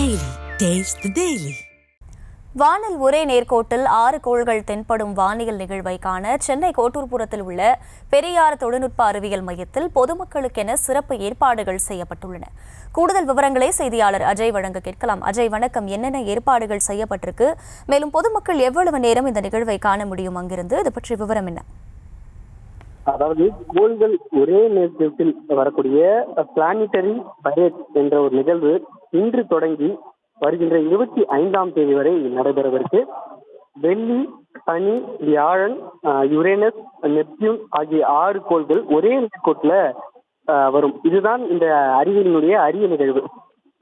Daily. Taste the Daily. வானில் ஒரே நேர்கோட்டில் 6 கோள்கள் தென்படும் வானியல் நிகழ்வை காண சென்னை கோட்டூர்புரத்தில் உள்ள பெரியார் தொழில்நுட்ப அறிவியல் மையத்தில் பொதுமக்களுக்கென சிறப்பு ஏற்பாடுகள் செய்யப்பட்டுள்ளன. கூடுதல் விவரங்களை செய்தியாளர் அஜய் வழங்க கேட்கலாம். அஜய், வணக்கம். என்னென்ன ஏற்பாடுகள் செய்யப்பட்டிருக்கு, மேலும் பொதுமக்கள் எவ்வளவு நேரம் இந்த நிகழ்வை காண முடியும் அங்கிருந்து, இது பற்றிய விவரம் என்ன? அதாவது கோள்கள் ஒரே நேரத்தில் வரக்கூடிய பிளானிட்டரி பரேட் என்ற ஒரு நிகழ்வு இன்று தொடங்கி வருகின்ற 25ஆம் தேதி வரை நடைபெறவிருக்கு. வெள்ளி, சனி, வியாழன், யுரேனஸ், நெப்டியூன் ஆகிய 6 கோள்கள் ஒரே நேர்கோட்டில் வரும். இதுதான் இந்த அறிவியலினுடைய அரிய நிகழ்வு.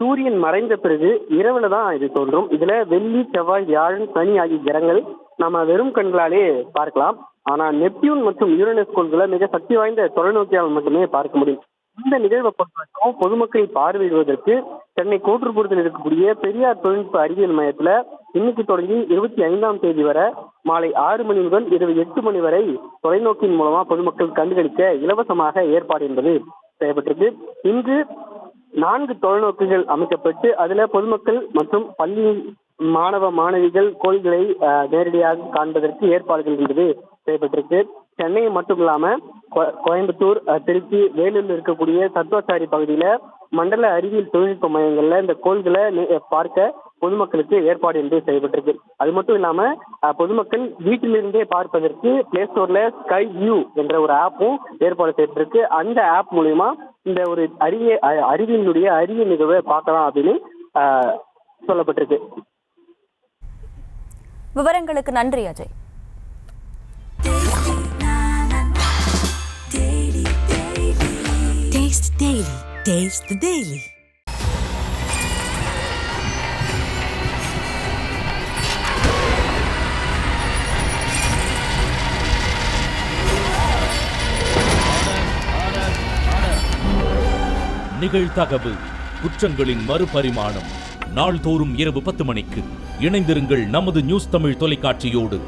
சூரியன் மறைந்த பிறகு இரவுல தான் இது தோன்றும். இதுல வெள்ளி, செவ்வாய், வியாழன், சனி ஆகிய கிரகங்கள் நம்ம வெறும் கண்களாலே பார்க்கலாம். ஆனா நெப்டியூன் மற்றும் யுரேனஸ் கோள்களை மிக சக்தி வாய்ந்த தொலைநோக்கியால் மட்டுமே பார்க்க முடியும். இந்த நிகழ்வை பொறுத்தவரைக்கும் பொதுமக்களை பார்வையிடுவதற்கு சென்னை கோட்டூர்புரத்தில் இருக்கக்கூடிய பெரியார் தொழில்நுட்ப அறிவியல் மையத்துல இன்னைக்கு தொடங்கி 25ஆம் தேதி வரை மாலை 6 மணி முதல் இரவு 8 மணி வரை தொலைநோக்கின் மூலமா பொதுமக்கள் கண்டுகளிக்க இலவசமாக ஏற்பாடு என்பது செய்யப்பட்டிருக்கு. இன்று 4 தொலைநோக்குகள் அமைக்கப்பட்டு அதுல பொதுமக்கள் மற்றும் பள்ளி மாணவ மாணவிகள் கோள்களை நேரடியாக காண்பதற்கு ஏற்பாடுகள் என்பது செய்யப்பட்டிருக்கு. சென்னை மட்டும் இல்லாம கோயம்புத்தூர், திருச்சி, வேலூரில் இருக்கக்கூடிய சத்வாச்சாரி பகுதியில மண்டல அறிவியல் தொழில்நுட்ப மையங்கள்ல இந்த கோள்களை பார்க்க பொதுமக்களுக்கு ஏற்பாடு என்று செய்யப்பட்டிருக்கு. அது மட்டும் இல்லாம பொதுமக்கள் வீட்டிலிருந்தே பார்ப்பதற்கு பிளே ஸ்டோர்ல ஸ்கை வியூ என்ற ஒரு ஆப்பும் ஏற்பாடு செய்யப்பட்டிருக்கு. அந்த ஆப் மூலமா இந்த ஒரு அறிவியலுடைய அரிய நிகழ்வை பார்க்கலாம் அப்படின்னு சொல்லப்பட்டிருக்கு. விவரங்களுக்கு நன்றி Ajay. Taste Daily. Taste the Daily. நிகழ்தகவு குற்றங்களின் மறுபரிமாணம். நாள்தோறும் இரவு 10 மணிக்கு இணைந்திருங்கள் நமது நியூஸ் தமிழ் தொலைக்காட்சியோடு.